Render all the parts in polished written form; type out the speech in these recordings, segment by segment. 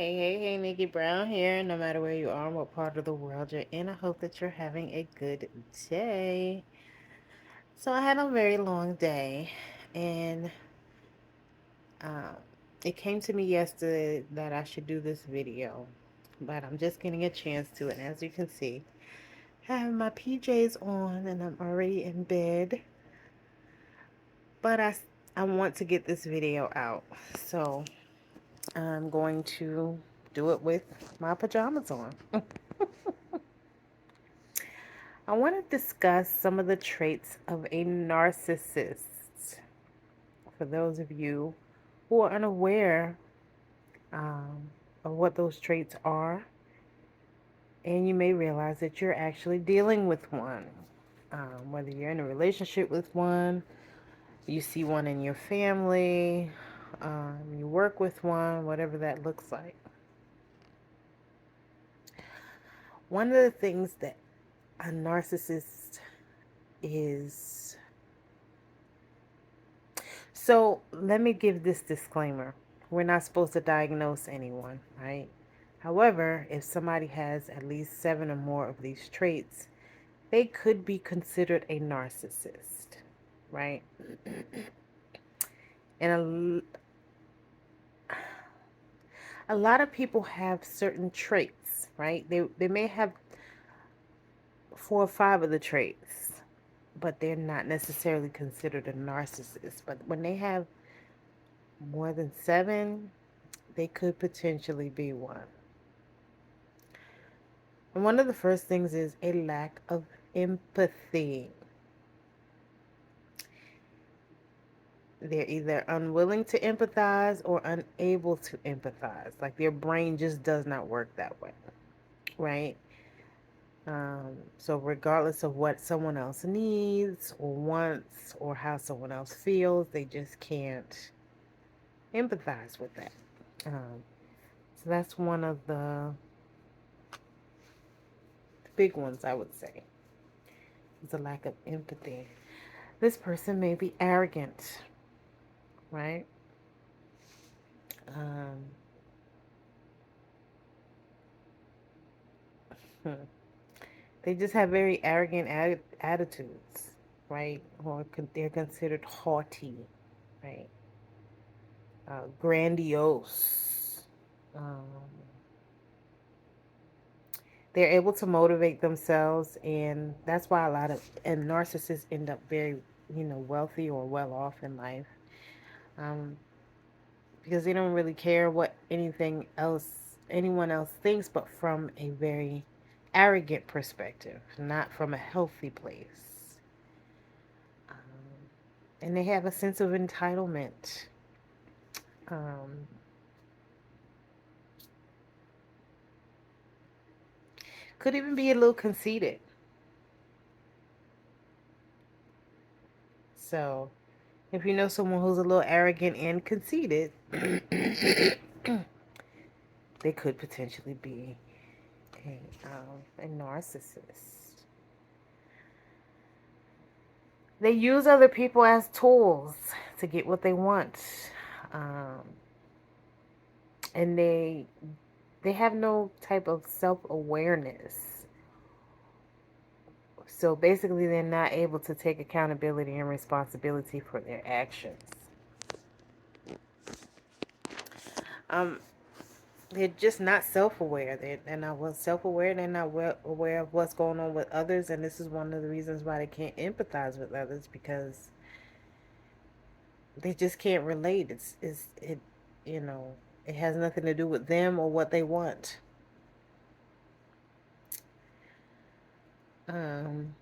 Hey, Nikki Brown here. No matter where you are, what part of the world you're in, I hope that you're having a good day. So, I had a very long day, and um, it came to me yesterday that I should do this video, but I'm just getting a chance to. And as you can see, I have my PJs on, and I'm already in bed, but I want to get this video out. So, I'm going to do it with my pajamas on. I want to discuss some of the traits of a narcissist. For those of you who are unaware of what those traits are, and you may realize that you're actually dealing with one. Whether you're in a relationship with one, you see one in your family, you work with one, whatever that looks like. One of the things that a narcissist is. So let me give this disclaimer. We're not supposed to diagnose anyone, right? However, if somebody has at least 7 or more of these traits, they could be considered a narcissist, right? And a lot of people have certain traits, right? They may have 4 or 5 of the traits, but they're not necessarily considered a narcissist. But when they have more than 7, they could potentially be one. And one of the first things is a lack of empathy. They're either unwilling to empathize or unable to empathize. Like their brain just does not work that way, right? So regardless of what someone else needs or wants or how someone else feels, they just can't empathize with that. So that's one of the big ones, I would say. It's a lack of empathy. This person may be arrogant, right? Um, hmm. They just have very arrogant attitudes, right? Or they're considered haughty, right? Grandiose. Um, they're able to motivate themselves, and that's why a lot of and narcissists end up very, wealthy or well off in life, um, because they don't really care what anyone else thinks, but from a very arrogant perspective, not from a healthy place. Um, and they have a sense of entitlement. Um, could even be a little conceited. So, if you know someone who's a little arrogant and conceited, they could potentially be a narcissist. They use other people as tools to get what they want, um, and they have no type of self awareness. So basically, they're not able to take accountability and responsibility for their actions. Um, they're just not self-aware. They're not well self-aware. They're not well aware of what's going on with others, and this is one of the reasons why they can't empathize with others, because they just can't relate. You know, it has nothing to do with them or what they want. Um,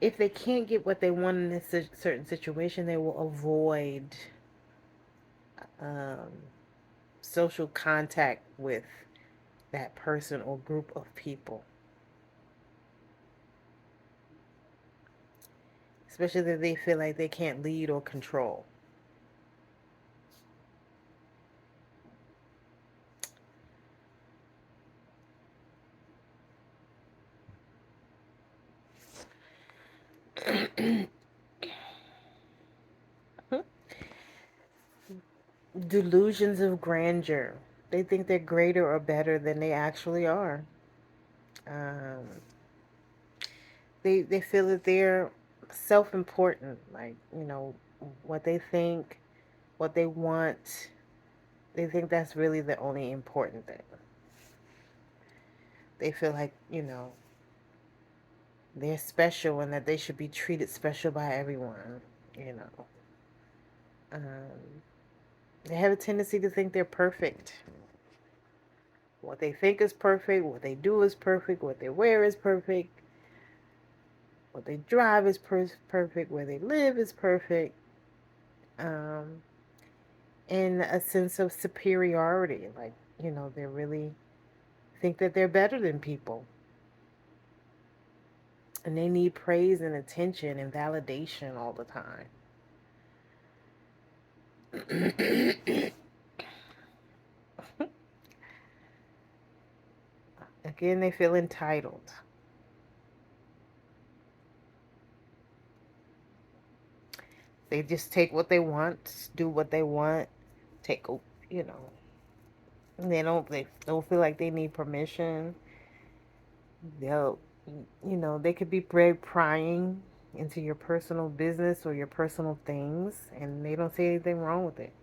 if they can't get what they want in a certain situation, they will avoid um, social contact with that person or group of people, especially if they feel like they can't lead or control. Delusions of grandeur. They think they're greater or better than they actually are. Um, they feel that they're self-important, like, what they think, what they want. They think that's really the only important thing. They feel like, they're special and that they should be treated special by everyone, you know. Um, they have a tendency to think they're perfect. What they think is perfect, what they do is perfect, what they wear is perfect, what they drive is perfect, where they live is perfect. Um, and a sense of superiority, like, they really think that they're better than people. And they need praise and attention and validation all the time. Again, they feel entitled. They just take what they want, do what they want, take, you know, they don't feel like they need permission. They'll, they could be prying into your personal business or your personal things, and they don't see anything wrong with it.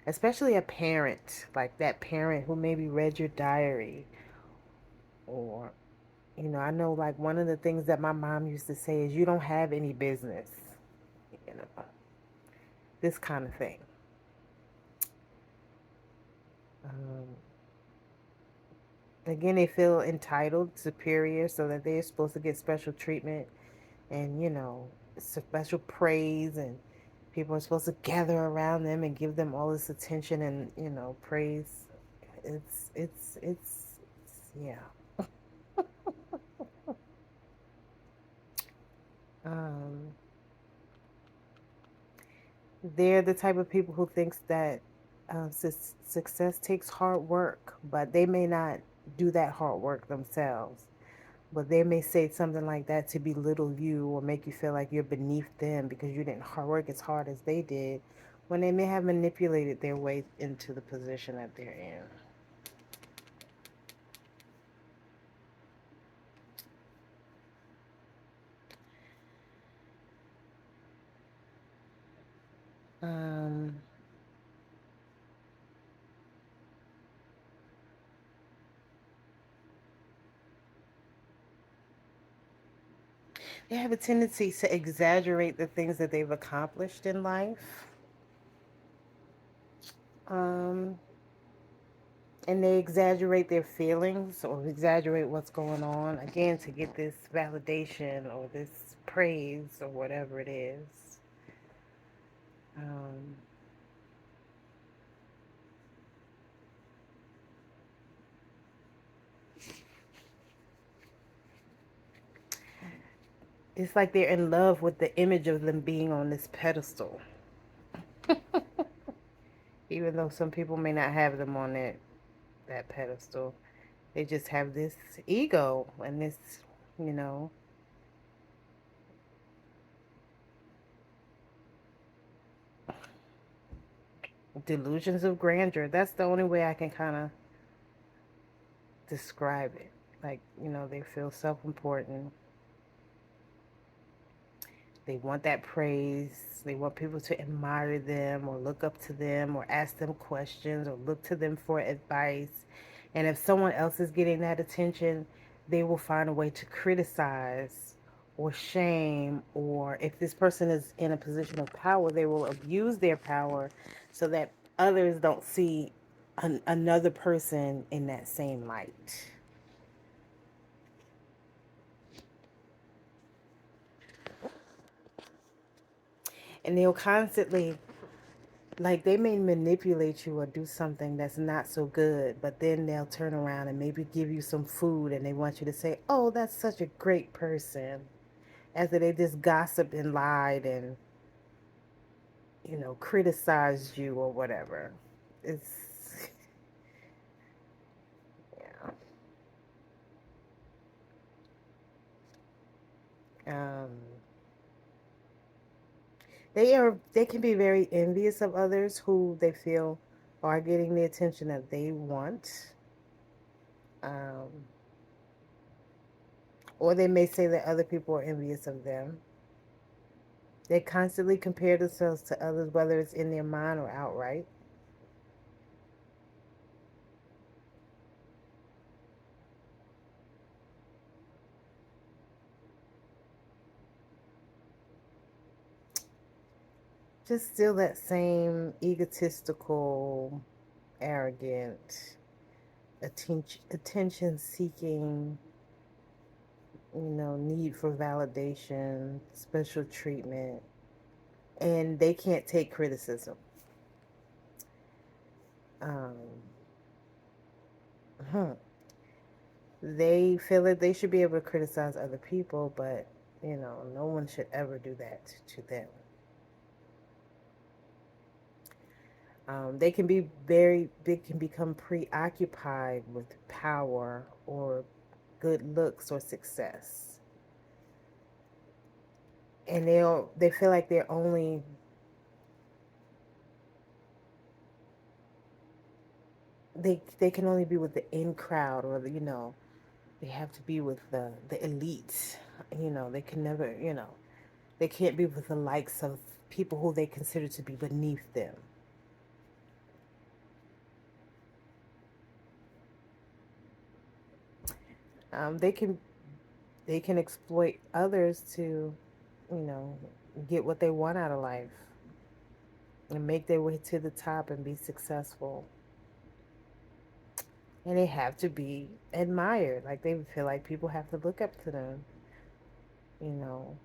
Especially a parent, like that parent who maybe read your diary, or, I know, like, one of the things that my mom used to say is, you don't have any business, you know, this kind of thing. Um, Again, they feel entitled, superior, so that they're supposed to get special treatment and, special praise, and people are supposed to gather around them and give them all this attention and, praise. It's yeah. Um, they're the type of people who thinks that success takes hard work, but they may not do that hard work themselves. But they may say something like that to belittle you or make you feel like you're beneath them because you didn't work as hard as they did, when they may have manipulated their way into the position that they're in. They have a tendency to exaggerate the things that they've accomplished in life. Um, and they exaggerate their feelings or exaggerate what's going on, again, to get this validation or this praise or whatever it is. Um, it's like they're in love with the image of them being on this pedestal, even though some people may not have them on that pedestal. They just have this ego and this, you know, delusions of grandeur. That's the only way I can kind of describe it. Like, they feel self-important. They want that praise. They want people to admire them or look up to them or ask them questions or look to them for advice. And if someone else is getting that attention, they will find a way to criticize or shame, or if this person is in a position of power, they will abuse their power so that others don't see another person in that same light. And they'll constantly, like, they may manipulate you or do something that's not so good, but then they'll turn around and maybe give you some food and they want you to say, oh, that's such a great person, after they just gossiped and lied and, criticized you or whatever. It's, yeah. Um, they can be very envious of others who they feel are getting the attention that they want. Um, or they may say that other people are envious of them. They constantly compare themselves to others, whether it's in their mind or outright. Just still that same egotistical, arrogant, attention seeking, need for validation, special treatment, and they can't take criticism. Um, hmm. They feel that they should be able to criticize other people, but no one should ever do that to them. They can become preoccupied with power or good looks or success, and they feel like they can only be with the in crowd, or they have to be with the elites. They can never, they can't be with the likes of people who they consider to be beneath them. Um, they can they can exploit others to, you know, get what they want out of life and make their way to the top and be successful. And they have to be admired. Like they feel like people have to look up to them, you know.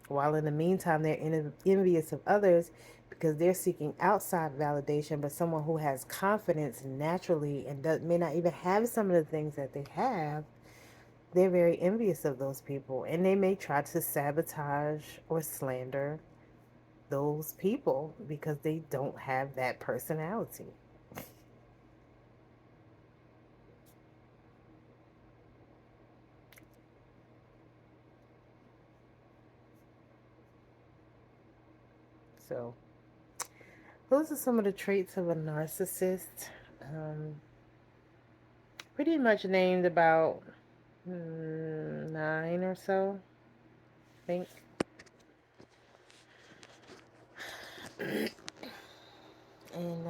While in the meantime, they're envious of others because they're seeking outside validation, but someone who has confidence naturally and may not even have some of the things that they have, they're very envious of those people. And they may try to sabotage or slander those people because they don't have that personality. So, those are some of the traits of a narcissist. Um, Pretty much named about nine or so, I think. And